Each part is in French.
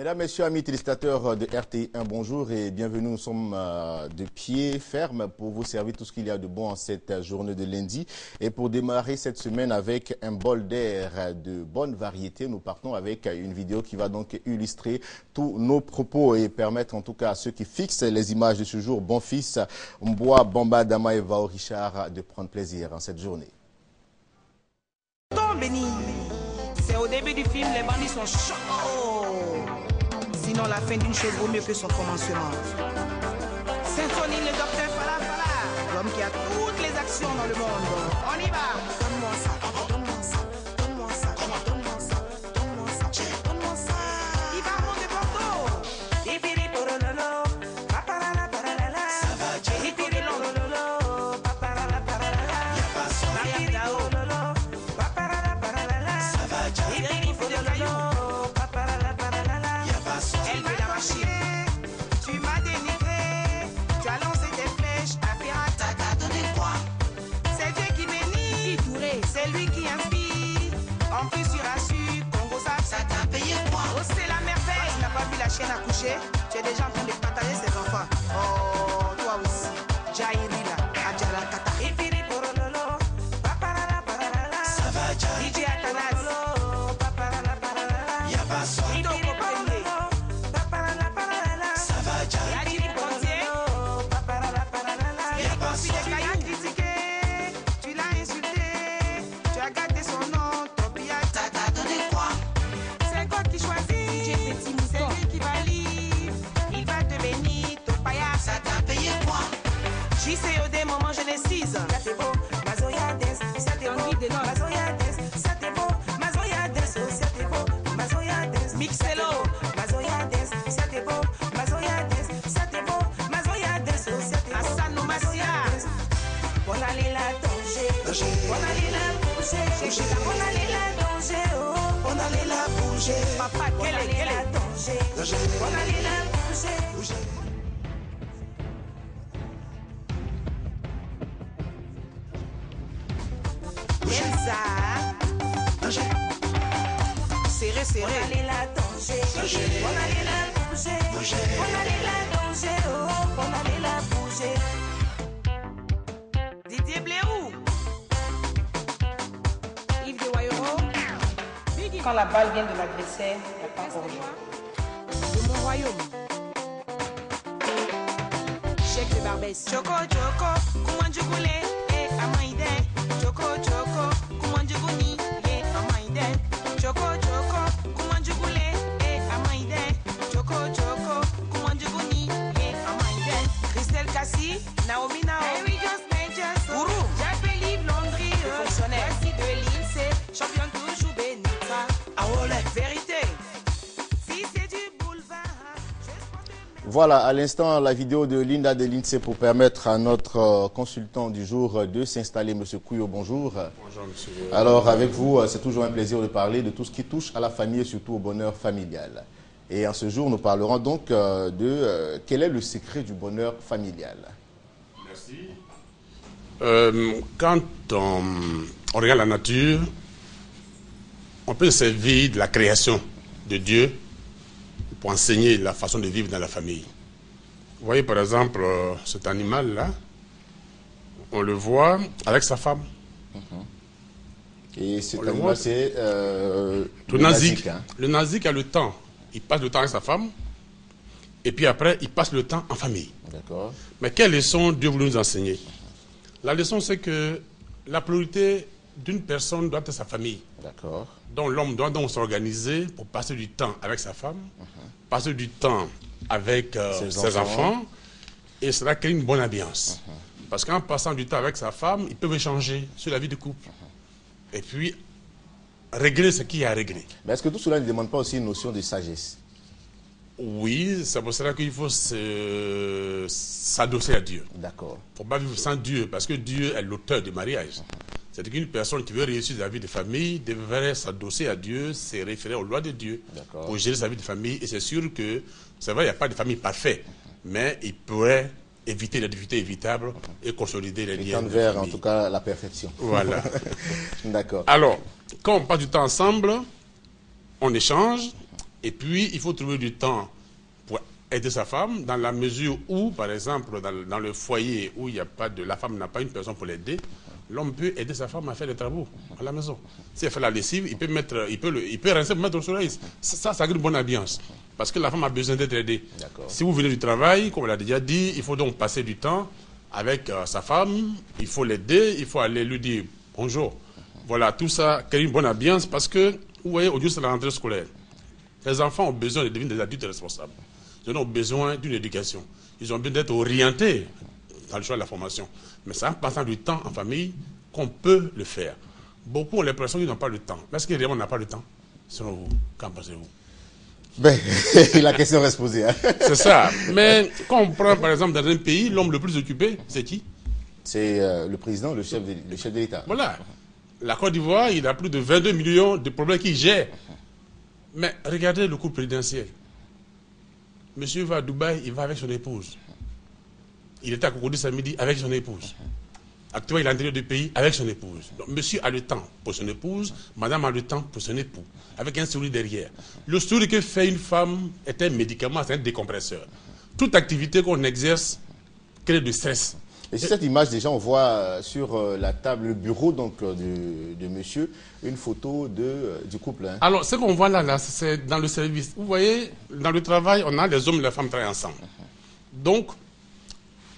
Mesdames, Messieurs, amis téléspectateurs de RTI1, bonjour et bienvenue. Nous sommes de pied ferme pour vous servir tout ce qu'il y a de bon en cette journée de lundi. Et pour démarrer cette semaine avec un bol d'air de bonne variété, nous partons avec une vidéo qui va donc illustrer tous nos propos et permettre en tout cas à ceux qui fixent les images de ce jour, bon fils, Mboa, Bamba, Dama et Vao Richard, de prendre plaisir en cette journée. C'est au début du film, les bandits sont chauds. Sinon, la fin d'une chose vaut mieux que son commencement. Symphonie, le docteur Fala Fala, l'homme qui a toutes les actions dans le monde. On y va. Donne-moi ça, donne-moi ça, donne-moi ça, donne-moi ça, donne-moi ça, donne-moi ça. Il va monter Porto. Ipiri porololo, paparala paralala. Ça va dire. Ipiri lololo, paparala paralala. Y'a pas son y'a lolo, paparala paralala. Ça va dire. Ipiri porololo, paparala paralala. Y'a pas son. Elle veut l'arracher. Tu m'as dénigré. Tu as lancé des flèches à pirate. T'as donné quoi? C'est Dieu qui bénit. C'est lui qui inspire. En plus, tu rassures. Congo, ça t'a payé quoi? Oh, c'est la merveille. Tu n'as pas vu la chienne accoucher? Tu es déjà en train de partager ses enfants. Oh, toi aussi. Jairila, Adjala Kata. Ipiri porololo, paparala paralala. Ça va, Jairila. DJ Atanas. Paparala paralala. Y'a pas son. Ipiri porololo, paparala paralala. Ça va, Jairila. Y'a dit Pontier. Paparala paralala. Y'a pas son. Tu l'as critiqué, tu l'as insulté, tu as gâté son nom, ton pillage. T'as donné quoi? C'est God qui choisit, c'est lui qui va lire. Il va te bénir, ton paillard. Ça t'a payé quoi? JCOD, moment Genesis. Ça t'est beau, Mazoya Dance. Ça t'est beau, Mazoya Dance. Ça t'est beau, Mazoya Dance. Ça t'est beau, Mazoya Dance. Mixelo, Mazoya Dance. Ça t'est beau, Mazoya Dance. Ça t'est beau, Mazoya Dance. Ça t'est beau, Asano Masia. On allait la danger. On allait la bouger. On allait la danger. On allait la bouger. Papa, quelle est la danger? On allait la bouger. Elsa. Serré, serré. On allait la danger. On allait la bouger. On allait la danger. On allait la bouger. Didier Bléou. Yves de Wayoro. Quand la balle vient de l'adversaire, il n'y a pas hors-jeu. De mon royaume. Cheikh de Barbès. Choco, choco, comment tu voulais? Eh, amaïdé. Choco, choco, comment tu voulais? Eh, amaïdé. Choco, choco, comment tu voulais? Eh, amaïdé. Choco, choco, comment tu voulais? Eh, amaïdé. Christelle Cassie, Naomi Nao. Gourou, j'appelle Yves Landry, fonctionnaire. Merci de l'INSEE, champion toujours Benitra. Aolé, vérité. Si c'est du boulevard, Voilà, à l'instant, la vidéo de Linda de l'INSEE pour permettre à notre consultant du jour de s'installer. Monsieur Kouyo, bonjour. Bonjour, monsieur. Alors, avec vous, c'est toujours un plaisir de parler de tout ce qui touche à la famille et surtout au bonheur familial. Et en ce jour, nous parlerons donc de quel est le secret du bonheur familial. Merci. Quand on regarde la nature, on peut se servir de la création de Dieu pour enseigner la façon de vivre dans la famille. Vous voyez par exemple cet animal-là, on le voit avec sa femme. Et cet le animal, voit. c'est Le nazik. hein. Le nazik a le temps. Il passe le temps avec sa femme. Et puis après, il passe le temps en famille. D'accord. Mais quelle leçon Dieu voulait nous enseigner? La leçon, c'est que la priorité d'une personne doit être sa famille. D'accord. Donc l'homme doit donc s'organiser pour passer du temps avec sa femme, passer du temps avec ses enfants, et cela crée une bonne ambiance. Parce qu'en passant du temps avec sa femme, ils peuvent échanger sur la vie de couple. Et puis, régler ce qu'il y a à régler. Mais est-ce que tout cela ne demande pas aussi une notion de sagesse? Oui, c'est pour cela qu'il faut s'adosser à Dieu. D'accord. Il ne faut pas vivre sans Dieu, parce que Dieu est l'auteur du mariage. C'est-à-dire qu'une personne qui veut réussir sa vie de famille devrait s'adosser à Dieu, se référer aux lois de Dieu pour gérer sa vie de famille. Et c'est sûr que, c'est vrai, il n'y a pas de famille parfaite, mais il pourrait éviter les difficultés évitables et consolider les liens de vers, famille. en tout cas, la perfection. Voilà. D'accord. Alors, quand on passe du temps ensemble, on échange, Et puis, il faut trouver du temps pour aider sa femme, dans la mesure où, par exemple, dans le foyer où il n'y a pas de, la femme n'a pas une personne pour l'aider, l'homme peut aider sa femme à faire des travaux à la maison. Si elle fait la lessive, il peut rincer pour mettre au soleil. Ça crée une bonne ambiance. Parce que la femme a besoin d'être aidée. Si vous venez du travail, comme on l'a déjà dit, il faut donc passer du temps avec sa femme, il faut l'aider, il faut aller lui dire bonjour. Voilà, tout ça crée une bonne ambiance parce que, vous voyez, aujourd'hui c'est la rentrée scolaire. Les enfants ont besoin de devenir des adultes responsables. Ils ont besoin d'une éducation. Ils ont besoin d'être orientés dans le choix de la formation. Mais c'est en passant du temps en famille qu'on peut le faire. Beaucoup ont l'impression qu'ils n'ont pas le temps. Mais est-ce qu'on n'a pas le temps? Selon vous, qu'en pensez-vous? Ben, la question reste posée. Hein. C'est ça. Mais quand on prend par exemple dans un pays, l'homme le plus occupé, c'est qui? C'est le président, le chef de l'État. Voilà. La Côte d'Ivoire, il a plus de 22 millions de problèmes qu'il gère. Mais regardez le couple présidentiel. Monsieur va à Dubaï, il va avec son épouse. Il était à Cocody samedi avec son épouse. Actuellement, il est à l'intérieur du pays avec son épouse. Donc, monsieur a le temps pour son épouse, madame a le temps pour son époux, avec un sourire derrière. Le sourire que fait une femme est un médicament, c'est un décompresseur. Toute activité qu'on exerce crée du stress. Et sur cette image, déjà, on voit sur la table, le bureau donc, de monsieur, une photo du couple. Hein. Alors, ce qu'on voit là, c'est dans le service. Vous voyez, dans le travail, on a les hommes et les femmes travaillent ensemble. Donc,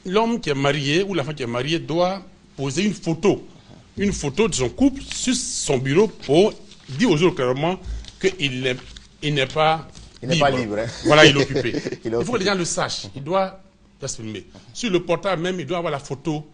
l'homme qui est marié ou la femme qui est mariée doit poser une photo de son couple sur son bureau pour dire aux autres clairement qu'il n'est pas libre. Hein. Voilà, il est occupé. Il faut que les gens le sachent. Il doit s'exprimer. Sur le portable même, il doit avoir la photo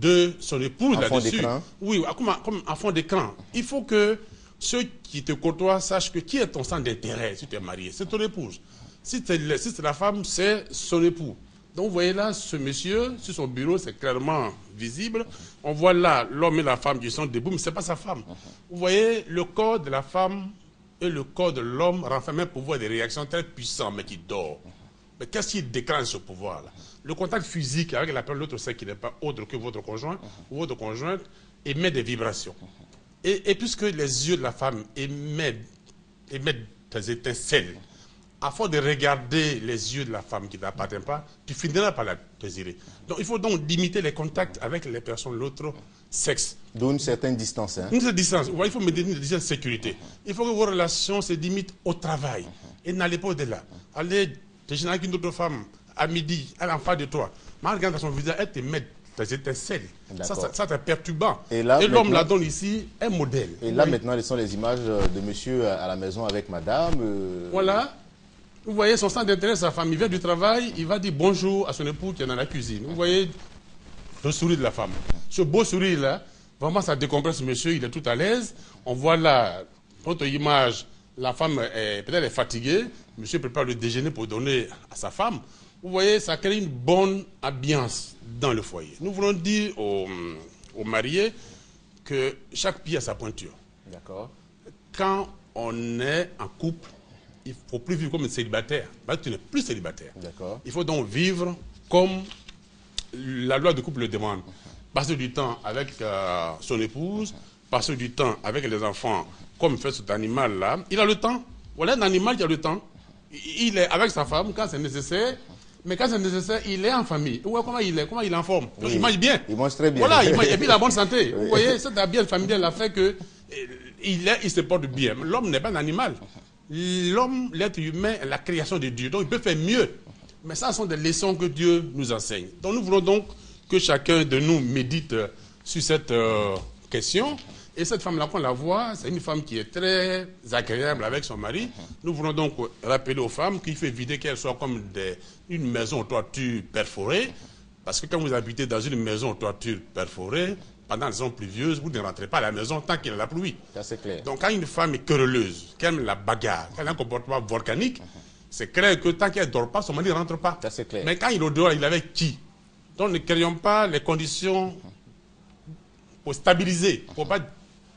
de son épouse là-dessus. Oui, comme en fond d'écran. Il faut que ceux qui te côtoient sachent que qui est ton centre d'intérêt si tu es marié. C'est ton épouse. Si c'est la femme, c'est son époux. Donc vous voyez là, ce monsieur, sur son bureau, c'est clairement visible. On voit là l'homme et la femme qui sont debout, mais ce n'est pas sa femme. Vous voyez, le corps de la femme et le corps de l'homme renferment un pouvoir de réaction très puissant, mais qui dort. Mais qu'est-ce qui déclenche ce pouvoir-là? Le contact physique avec la personne, l'autre sexe qui n'est pas autre que votre conjoint ou votre conjointe, émet des vibrations. Et puisque les yeux de la femme émettent des étincelles, à force de regarder les yeux de la femme qui ne t'appartient pas, tu finiras par la désirer. Donc il faut donc limiter les contacts avec les personnes de l'autre sexe. D'où une certaine distance. Hein. Une certaine distance. Il faut maintenir une distance de sécurité. Il faut que vos relations se limitent au travail. Et n'allez pas au-delà. Allez déjeuner avec une autre femme à midi, elle est en face de toi. Mais regarde dans son visage, elle te met des étincelles. Ça c'est perturbant. Et l'homme la donne ici un modèle. Et là maintenant, quelles sont les images de monsieur à la maison avec madame Voilà. Vous voyez son centre d'intérêt, sa femme, il vient du travail, il va dire bonjour à son époux qui est dans la cuisine. Vous voyez le sourire de la femme. Ce beau sourire-là, vraiment ça décompresse monsieur, il est tout à l'aise. On voit là, notre image, la femme peut-être est fatiguée, monsieur prépare le déjeuner pour donner à sa femme. Vous voyez, ça crée une bonne ambiance dans le foyer. Nous voulons dire aux mariés que chaque pied a sa pointure. D'accord. Quand on est en couple, il ne faut plus vivre comme un célibataire. Parce que tu n'es plus célibataire. Il faut donc vivre comme la loi du couple le demande. Passer du temps avec son épouse, passer du temps avec les enfants, comme fait cet animal-là. Il a le temps. Voilà un animal qui a le temps. Il est avec sa femme quand c'est nécessaire. Mais quand c'est nécessaire, il est en famille. Vous voyez comment il est en forme. Oui, il mange bien. Il mange très bien. Voilà, et puis il a bonne santé. Vous voyez, cette ambiance familiale a fait que il se porte bien. L'homme n'est pas un animal. L'homme, l'être humain, est la création de Dieu. Donc il peut faire mieux. Mais ça sont des leçons que Dieu nous enseigne. Donc nous voulons donc que chacun de nous médite sur cette question. Et cette femme-là, qu'on la voit, c'est une femme qui est très agréable avec son mari. Nous voulons donc rappeler aux femmes qu'il faut éviter qu'elles soient comme une maison aux toitures perforées. Parce que quand vous habitez dans une maison aux toitures perforées, pendant les saisons pluvieuses, vous ne rentrez pas à la maison tant qu'il y a la pluie. Ça, c'est clair. Donc quand une femme est querelleuse, qu'elle aime la bagarre, qu'elle a un comportement volcanique, c'est clair que tant qu'elle ne dort pas, son mari ne rentre pas. Ça, c'est clair. Mais quand il est au dehors, il est avec qui? Donc ne créons pas les conditions pour stabiliser, pour pas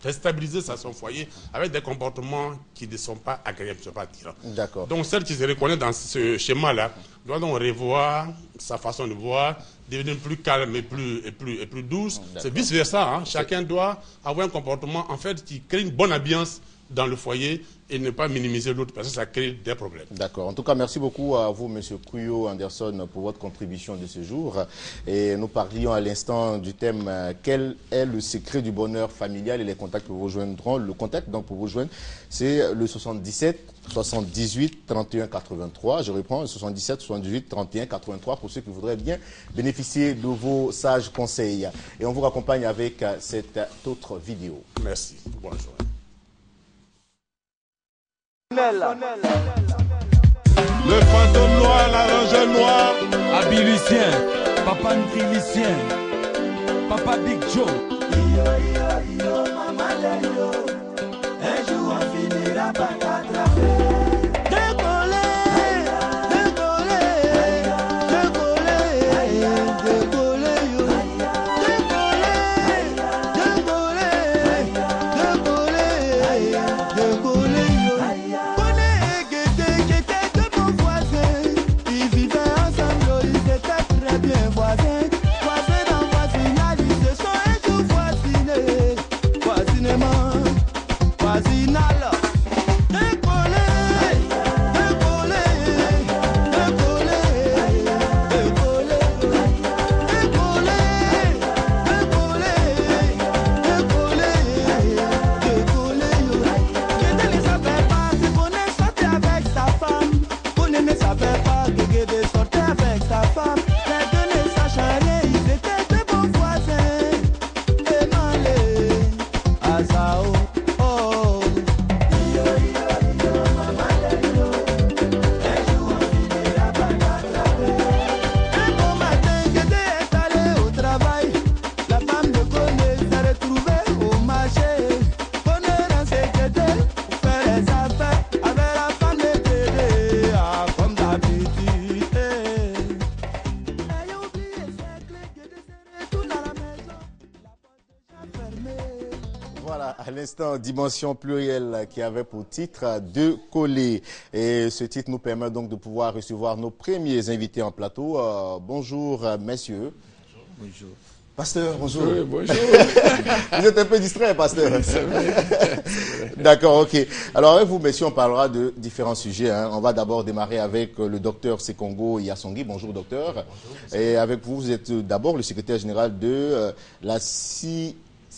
déstabiliser son foyer avec des comportements qui ne sont pas agréables, qui ne sont pas attirants. D'accord. Donc celle qui se reconnaît dans ce schéma-là doit donc revoir sa façon de voir, devenir plus calme et plus douce. C'est vice-versa. Hein. Chacun doit avoir un comportement en fait qui crée une bonne ambiance dans le foyer et ne pas minimiser l'autre parce que ça crée des problèmes. D'accord. En tout cas, merci beaucoup à vous, M. Kuyo Anderson, pour votre contribution de ce jour. Et nous parlions à l'instant du thème quel est le secret du bonheur familial et les contacts pour vous joindront. Le contact donc pour vous joindre, c'est le 77 78 31 83. Je reprends, le 77 78 31 83 pour ceux qui voudraient bien bénéficier de vos sages conseils. Et on vous raccompagne avec cette autre vidéo. Merci. Bonjour. Le fantôme noir, l'arrangeur noir. Abilicien, papa Ntrilicien, papa Big Joe. Un jour on finira par t'attraper. Voilà, à l'instant, Dimension plurielle qui avait pour titre de coller. Et ce titre nous permet donc de pouvoir recevoir nos premiers invités en plateau. Bonjour, messieurs. Bonjour. Pasteur, bonjour. Oui, bonjour. Vous êtes un peu distrait, pasteur. C'est vrai. D'accord, ok. Alors avec vous, messieurs, on parlera de différents sujets. Hein. On va d'abord démarrer avec le docteur Sekongo Yasongi. Bonjour, docteur. Bonjour. Et avec vous, vous êtes d'abord le secrétaire général de la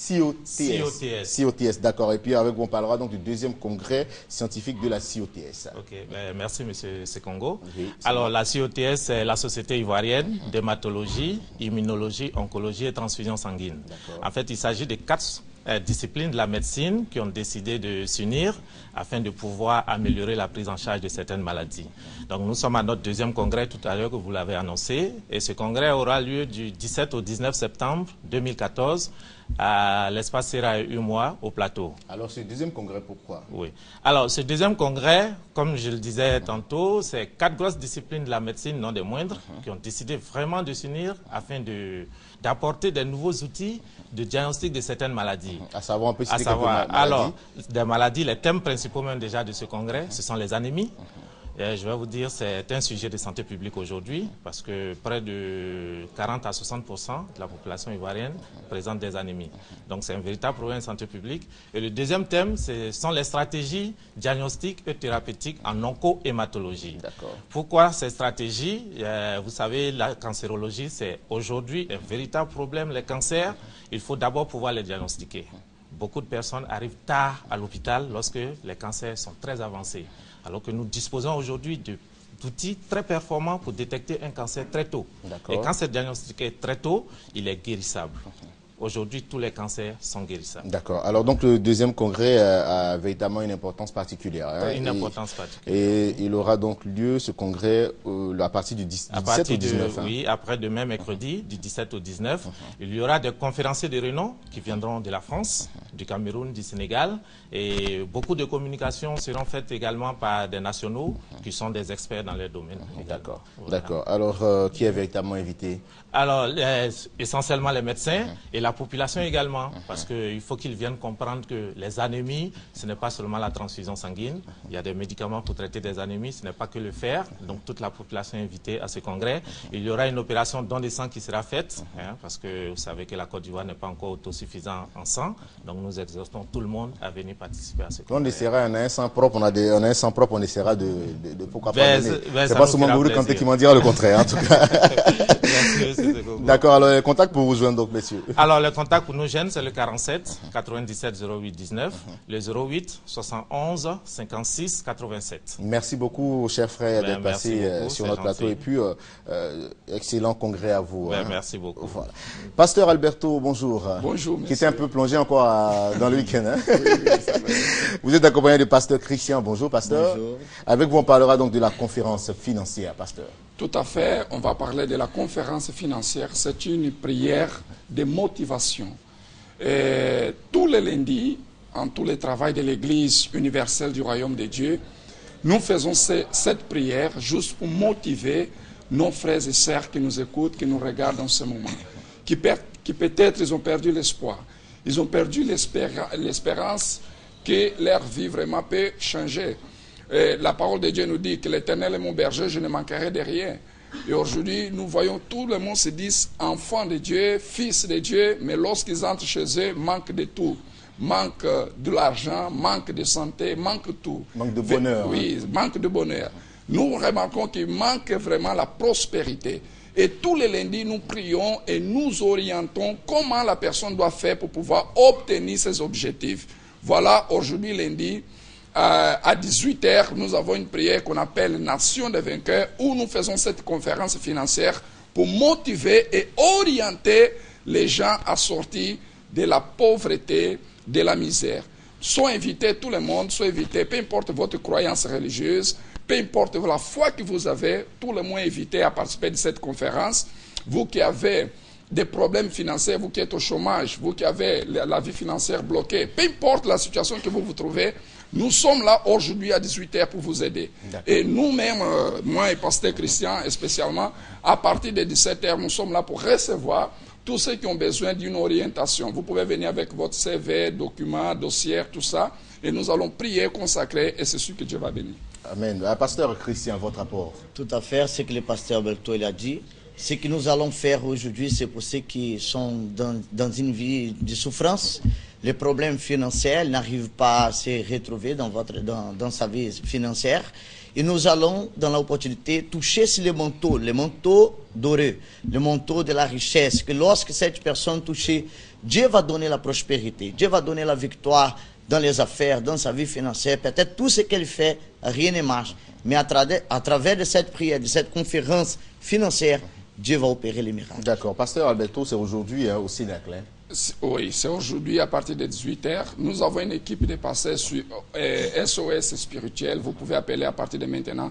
CIOTS, d'accord. Et puis avec vous, on parlera donc du deuxième congrès scientifique de la CIOTS. Ok, merci Monsieur Sekongo. Oui, alors la CIOTS, c'est la Société ivoirienne d'hématologie, immunologie, oncologie et transfusion sanguine. En fait, il s'agit de 4 disciplines de la médecine qui ont décidé de s'unir afin de pouvoir améliorer la prise en charge de certaines maladies. Donc nous sommes à notre deuxième congrès tout à l'heure que vous l'avez annoncé. Et ce congrès aura lieu du 17 au 19 septembre 2014 à l'espace Sera UMOA au plateau. Alors ce deuxième congrès, pourquoi? Oui. Alors ce deuxième congrès, comme je le disais tantôt, c'est 4 grosses disciplines de la médecine, non des moindres, qui ont décidé vraiment de s'unir afin d'apporter des nouveaux outils de diagnostic de certaines maladies. À savoir, on peut citer alors, des maladies, les thèmes principaux même déjà de ce congrès, ce sont les anémies. Je vais vous dire, c'est un sujet de santé publique aujourd'hui parce que près de 40 à 60% de la population ivoirienne présente des anémies. Donc c'est un véritable problème de santé publique. Et le deuxième thème, ce sont les stratégies diagnostiques et thérapeutiques en onco-hématologie. Pourquoi ces stratégies? Vous savez, la cancérologie, c'est aujourd'hui un véritable problème. Les cancers, il faut d'abord pouvoir les diagnostiquer. Beaucoup de personnes arrivent tard à l'hôpital lorsque les cancers sont très avancés. Alors que nous disposons aujourd'hui d'outils très performants pour détecter un cancer très tôt. Et quand c'est diagnostiqué très tôt, il est guérissable. Aujourd'hui, tous les cancers sont guérissables. D'accord. Alors donc le deuxième congrès a véritablement une importance particulière. Hein, une importance particulière. Et il aura donc lieu, ce congrès, à partir du 17 au 19. Oui, après demain mercredi, du 17 au 19. Il y aura des conférenciers de renom qui viendront de la France, du Cameroun, du Sénégal. Et beaucoup de communications seront faites également par des nationaux qui sont des experts dans leur domaine. D'accord. Voilà. D'accord. Alors, qui est véritablement invité? Alors, essentiellement les médecins et la la population également, parce qu'il faut qu'ils viennent comprendre que les anémies, ce n'est pas seulement la transfusion sanguine. Il y a des médicaments pour traiter des anémies, ce n'est pas que le fer. Donc toute la population est invitée à ce congrès. Il y aura une opération don de sang qui sera faite, parce que vous savez que la Côte d'Ivoire n'est pas encore autosuffisant en sang. Donc nous exhortons tout le monde à venir participer à ce congrès. On essaiera, on a un sang propre, on essaiera de pourquoi pas donner. C'est pas seulement Gourou Kanté qui m'en dira le contraire, en tout cas. D'accord, alors les contacts pour vous joindre, donc, messieurs. Alors, le contact pour nous jeunes, c'est le 47 97 08 19, le 08 71 56 87. Merci beaucoup, cher frère, d'être passé sur notre plateau. Et puis, excellent congrès à vous. Merci beaucoup. Voilà. Pasteur Alberto, bonjour. Bonjour, monsieur. Qui était un peu plongé encore dans le week-end. Vous êtes accompagné de pasteur Christian. Bonjour, pasteur. Bonjour. Avec vous, on parlera donc de la conférence financière, pasteur. Tout à fait. On va parler de la conférence financière. C'est une prière de motivation. Et tous les lundis, en tous les travaux de l'Église universelle du Royaume de Dieu, nous faisons cette prière juste pour motiver nos frères et sœurs qui nous écoutent, qui nous regardent en ce moment, qui peut-être ils ont perdu l'espoir. Ils ont perdu l'espérance que leur vie vraiment peut changer. Et la parole de Dieu nous dit que l'Éternel est mon berger, je ne manquerai de rien. Et aujourd'hui, nous voyons tout le monde se dire enfants de Dieu, fils de Dieu, mais lorsqu'ils entrent chez eux, manque de tout. Manque de l'argent, manque de santé, manque tout. Manque de bonheur. Oui, manque de bonheur. Nous remarquons qu'il manque vraiment la prospérité. Et tous les lundis, nous prions et nous orientons comment la personne doit faire pour pouvoir obtenir ses objectifs. Voilà, aujourd'hui, lundi, à 18h, nous avons une prière qu'on appelle Nation des vainqueurs, où nous faisons cette conférence financière pour motiver et orienter les gens à sortir de la pauvreté, de la misère. Soyez invités, tout le monde, soyez invités, peu importe votre croyance religieuse, peu importe la foi que vous avez, tout le monde est invité à participer de cette conférence. Vous qui avez des problèmes financiers, vous qui êtes au chômage, vous qui avez la vie financière bloquée, peu importe la situation que vous vous trouvez, nous sommes là aujourd'hui à 18h pour vous aider. Et nous-mêmes, moi et pasteur Christian spécialement, à partir de 17h, nous sommes là pour recevoir tous ceux qui ont besoin d'une orientation. Vous pouvez venir avec votre CV, documents, dossiers, tout ça, et nous allons prier, consacrer, et c'est sûr que Dieu va bénir. Amen. Pasteur Christian, votre apport. Tout à fait, ce que le pasteur Alberto a dit. Ce que nous allons faire aujourd'hui, c'est pour ceux qui sont dans une vie de souffrance. Les problèmes financiers n'arrivent pas à se retrouver dans sa vie financière. Et nous allons, dans l'opportunité, toucher sur le manteau doré, le manteau de la richesse, que lorsque cette personne touche, Dieu va donner la prospérité, Dieu va donner la victoire dans les affaires, dans sa vie financière. Peut-être tout ce qu'elle fait, rien ne marche. Mais à travers de cette prière, de cette conférence financière, Dieu va opérer les miracles. D'accord. Pasteur Alberto, c'est aujourd'hui au Cénacle. Oui, c'est aujourd'hui à partir de 18h. Nous avons une équipe de pasteurs sur SOS spirituel. Vous pouvez appeler à partir de maintenant.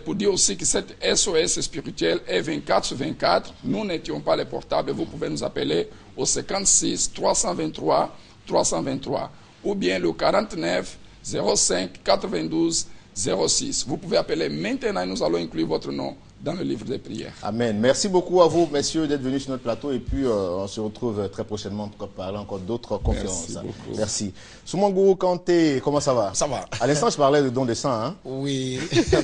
Pour dire aussi que cette SOS spirituelle est 24/24. Nous n'étions pas les portables. Vous pouvez nous appeler au 56 323 323 ou bien le 49 05 92 06. Vous pouvez appeler maintenant et nous allons inclure votre nom dans le livre des prières. Amen. Merci beaucoup à vous, messieurs, d'être venus sur notre plateau. Et puis, on se retrouve très prochainement pour parler encore d'autres conférences. Merci beaucoup. Merci. Soumangou Kanté, comment ça va? Ça va. À l'instant, je parlais de don de sang. Hein? Oui,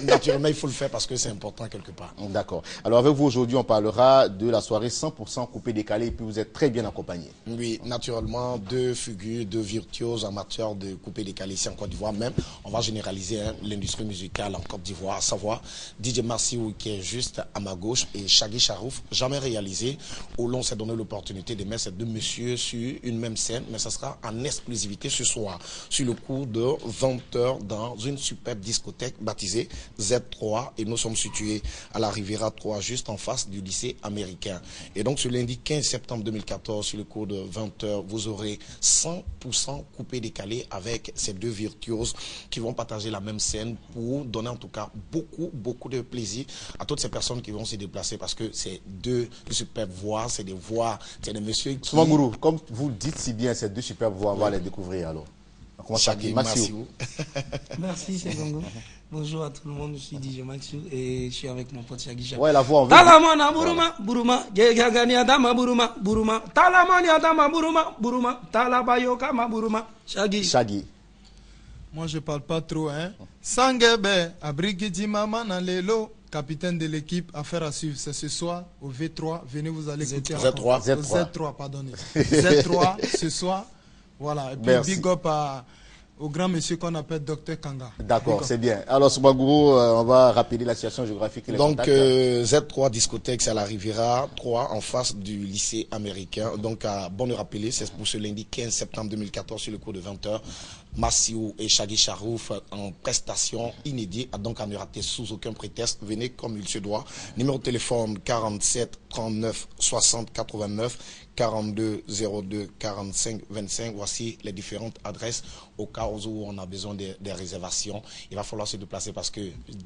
naturellement, il faut le faire parce que c'est important quelque part. D'accord. Alors, avec vous, aujourd'hui, on parlera de la soirée 100% coupé décalé. Et puis, vous êtes très bien accompagnés. Oui, naturellement, deux figures, deux virtuoses amateurs de coupé décalé ici en Côte d'Ivoire. Même, on va généraliser l'industrie musicale en Côte d'Ivoire, à savoir DJ Marciou qui est juste à ma gauche et Shaggy Charouf, jamais réalisé, où l'on s'est donné l'opportunité de mettre ces deux messieurs sur une même scène, mais ça sera en exclusivité ce soir, sur le cours de 20h dans une superbe discothèque baptisée Z3 et nous sommes situés à la Riviera 3, juste en face du lycée américain. Et donc ce lundi 15 septembre 2014, sur le cours de 20h, vous aurez 100% coupé décalé avec ces deux virtuoses qui vont partager la même scène pour donner en tout cas beaucoup de plaisir à toutes ces personnes qui vont se déplacer parce que c'est deux superbes voix, c'est des voix, c'est des messieurs qui... Souvent, Gourou, comme vous dites si bien ces deux superbes voix, on va les découvrir alors. Shaggy Marciou. Merci, c'est Gongo. Bonjour à tout le monde, je suis DJ Maxou et je suis avec mon pote Shaggy. Ouais, la voix, on veut. Talamana buruma, buruma, Gegagani Adama buruma, buruma, Talamani Adama buruma, buruma, Talabayoka ma buruma, Shaggy. Shaggy. Moi, je parle pas trop, hein. Sangebe, Abrigidi Mama Nalelo, capitaine de l'équipe, affaire à suivre. C'est ce soir au V3. Venez, vous allez écouter. Z3, pardonnez. Z3, ce soir. Voilà. Et puis, merci. Big up au grand monsieur qu'on appelle Dr Kanga. D'accord, c'est bien. Alors, Soumagourou, on va rappeler la situation géographique. Donc, Z3 discothèque, c'est à la Riviera 3, en face du lycée américain. Donc, à bon le rappeler, c'est pour ce lundi 15 septembre 2014, sur le cours de 20h. Massiou et Shaggy Charouf en prestation inédite, donc à ne rater sous aucun prétexte. Venez comme il se doit. Numéro de téléphone 47 39 60 89 42 02 45 25. Voici les différentes adresses au cas où on a besoin des réservations. Il va falloir se déplacer parce que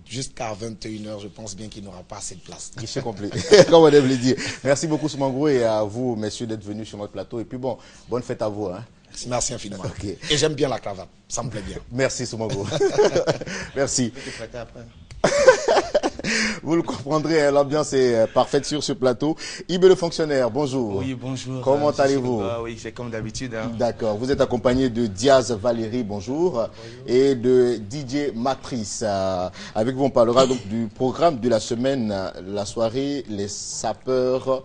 jusqu'à 21h, je pense bien qu'il n'y aura pas assez de place. Guichet complet, comme on aime le dire. Merci beaucoup Soumagourou et à vous, messieurs, d'être venus sur notre plateau. Et puis bon, bonne fête à vous. Hein. Merci infiniment. Okay. Et j'aime bien la cravate, ça me plaît bien. Merci Soumagourou. Merci. Vous le comprendrez, l'ambiance est parfaite sur ce plateau. Ibe le fonctionnaire, bonjour. Oui, bonjour. Comment allez-vous? Oui, c'est comme d'habitude. Hein. D'accord. Vous êtes accompagné de Diaz Valérie, bonjour, et de DJ Matrice. Avec vous, on parlera donc du programme de la semaine, la soirée, les sapeurs...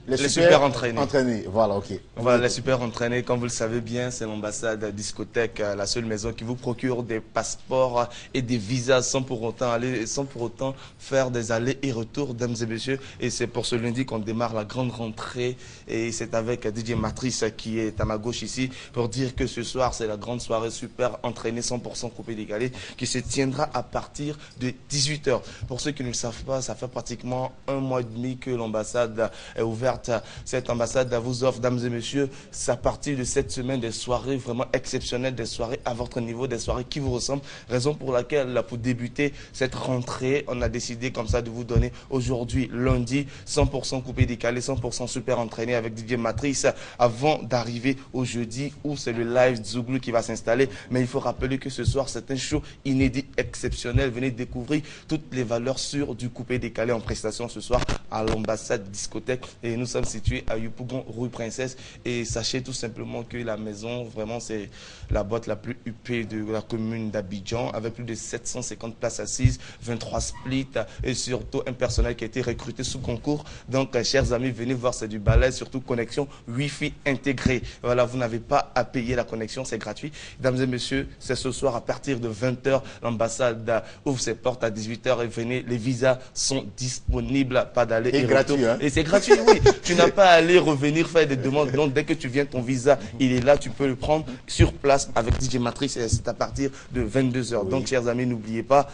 Les super entraînés. Voilà, ok. Voilà, les super entraînés, comme vous le savez bien, c'est l'ambassade discothèque, la seule maison qui vous procure des passeports et des visas sans pour autant faire des allers et retours, dames et messieurs. Et c'est pour ce lundi qu'on démarre la grande rentrée. Et c'est avec DJ Matrice qui est à ma gauche ici pour dire que ce soir, c'est la grande soirée super entraînée, 100% coupé décalé, qui se tiendra à partir de 18h. Pour ceux qui ne le savent pas, ça fait pratiquement 1 mois et demi que l'ambassade est ouverte. Cette ambassade vous offre, dames et messieurs, à partir de cette semaine, des soirées vraiment exceptionnelles, des soirées à votre niveau, des soirées qui vous ressemblent. Raison pour laquelle, pour débuter cette rentrée, on a décidé comme ça de vous donner aujourd'hui, lundi, 100% coupé décalé, 100% super entraîné avec DJ Matrice, avant d'arriver au jeudi où c'est le live Zouglou qui va s'installer. Mais il faut rappeler que ce soir, c'est un show inédit, exceptionnel. Venez découvrir toutes les valeurs sûres du coupé décalé en prestation ce soir à l'ambassade discothèque. Et nous sommes situés à Yopougon, rue Princesse. Et sachez tout simplement que la maison, vraiment, c'est la boîte la plus huppée de la commune d'Abidjan, avec plus de 750 places assises, 23 splits et surtout un personnel qui a été recruté sous concours. Donc, chers amis, venez voir, c'est du balai, surtout connexion Wi-Fi intégrée. Voilà, vous n'avez pas à payer la connexion, c'est gratuit. Mesdames et messieurs, c'est ce soir à partir de 20h. L'ambassade ouvre ses portes à 18h et venez, les visas sont disponibles, pas d'aller et gratuit, retour. hein? Et c'est gratuit, oui. Tu n'as pas à aller revenir faire des demandes. Donc, dès que tu viens, ton visa, il est là, tu peux le prendre sur place avec DJ Matrice. Et c'est à partir de 22h. Oui. Donc, chers amis, n'oubliez pas,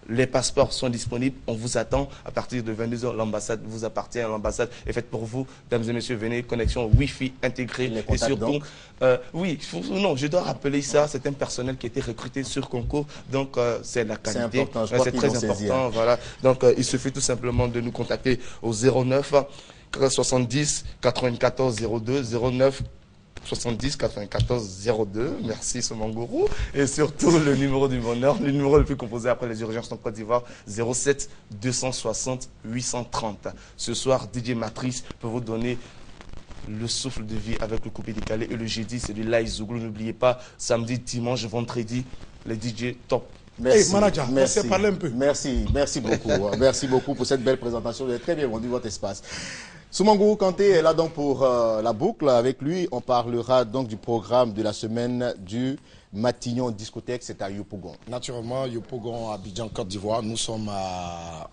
les passeports sont disponibles. On vous attend à partir de 22h. L'ambassade vous appartient. L'ambassade est faite pour vous. Mesdames et messieurs, venez. Connexion Wi-Fi intégrée. Et surtout, oui, non, je dois rappeler ça. C'est un personnel qui a été recruté sur concours. Donc, c'est la qualité. C'est très important. Voilà. Donc, il suffit tout simplement de nous contacter au 09 70 94 02 09 70 94 02. Merci Soumagourou. Et surtout le numéro du bonheur, le numéro le plus composé après les urgences en Côte d'Ivoire, 07 260 830. Ce soir, DJ Matrice peut vous donner le souffle de vie avec le coupé décalé. Et le jeudi, c'est du live Zouglou. N'oubliez pas, samedi, dimanche, vendredi, les DJ top. Merci, hey, manager, merci, parler un peu. Merci beaucoup. Merci beaucoup pour cette belle présentation. Vous avez très bien vendu votre espace. Soumagourou Kanté est là donc pour la boucle. Avec lui, on parlera donc du programme de la semaine du Matignon discothèque. C'est à Yopougon. Naturellement, Yopougon, Abidjan, Côte d'Ivoire. Nous sommes à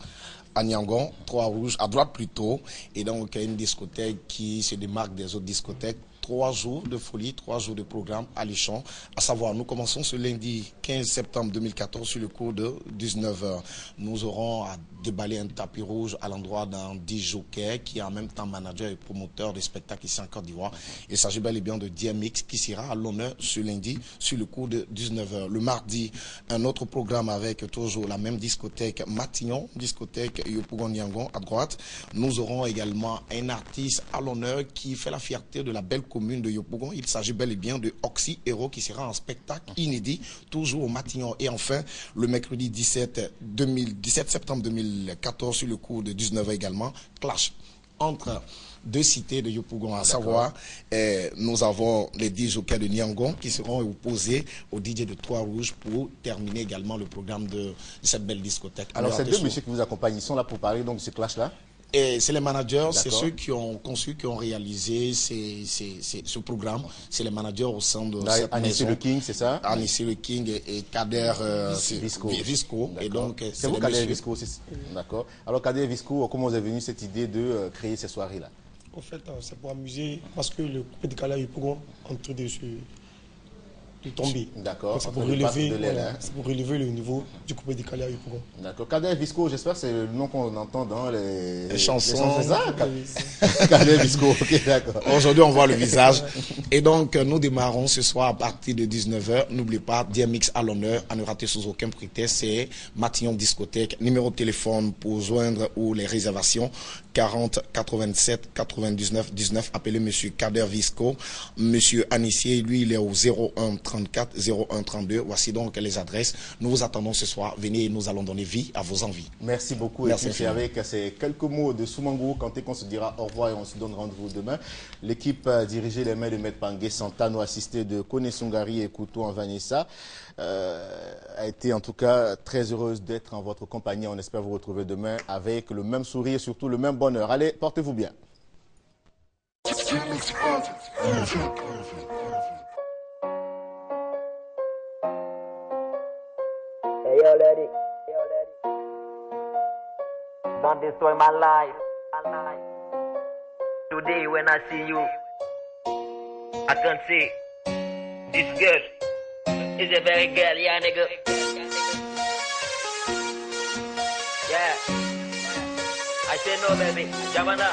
Niangon, Trois-Rouges, à droite plutôt. Et donc, il y a une discothèque qui se démarque des autres discothèques. 3 jours de folie, 3 jours de programme alléchant. À savoir, nous commençons ce lundi 15 septembre 2014 sur le cours de 19h. Nous aurons à déballer un tapis rouge à l'endroit d'un DJ qui est en même temps manager et promoteur de spectacles ici en Côte d'Ivoire. Il s'agit bel et bien de DMX qui sera à l'honneur ce lundi sur le cours de 19h. Le mardi, un autre programme avec toujours la même discothèque Matignon, discothèque Yopougon Niangon à droite. Nous aurons également un artiste à l'honneur qui fait la fierté de la belle commune de Yopougon. Il s'agit bel et bien de Oxy Hero qui sera en spectacle inédit, toujours au Matignon. Et enfin, le mercredi 17 septembre 2014, sur le cours de 19h également, clash entre deux cités de Yopougon, à savoir, nous avons les 10 jockeys de Niangon qui seront opposés aux DJ de Trois-Rouges pour terminer également le programme de cette belle discothèque. Alors, ces deux messieurs qui vous accompagnent, ils sont là pour parler donc de ce clash-là? C'est les managers, c'est ceux qui ont conçu, qui ont réalisé ce programme. C'est les managers au sein de cette maison. Le King, c'est ça? Anissé le King et Kader Visco. Et donc, c'est vous, Kader Visco. D'accord. Alors, Kader Visco, comment vous avez venu cette idée de créer ces soirées-là? En fait, c'est pour amuser, parce que le coupé de Calais Yopougon en train de tomber. D'accord. C'est pour relever le niveau du coupé de Calais Yopougon. D'accord. Kader Visco, j'espère que c'est le nom qu'on entend dans les chansons. C'est ça? Kader Visco, ok, d'accord. Aujourd'hui, on voit le visage. Et donc, nous démarrons ce soir à partir de 19h. N'oubliez pas, DMX à l'honneur, à ne rater sous aucun prétexte. C'est Matignon Discothèque. Numéro de téléphone pour joindre ou les réservations, 40 87 99 19. Appelez monsieur Kader Visco. Monsieur Anissier, lui, il est au 01 34 01 32. Voici donc les adresses. Nous vous attendons ce soir. Venez, nous allons donner vie à vos envies. Merci beaucoup. Merci. Et puis c'est avec ces quelques mots de Soumango Kanté qu'on se dira au revoir et on se donne rendez-vous demain. L'équipe dirigée les mains de Maître Pangué Santano, assistée de Kone Sungari et Koutou en Vanessa, a été en tout cas très heureuse d'être en votre compagnie. On espère vous retrouver demain avec le même sourire et surtout le même bonheur. Allez, portez-vous bien. Hey, yo, lady. Don't destroy my life. Today, when I see you, I can see this girl is a very girl, yeah, nigga. Yeah. I say no, baby. Jamana.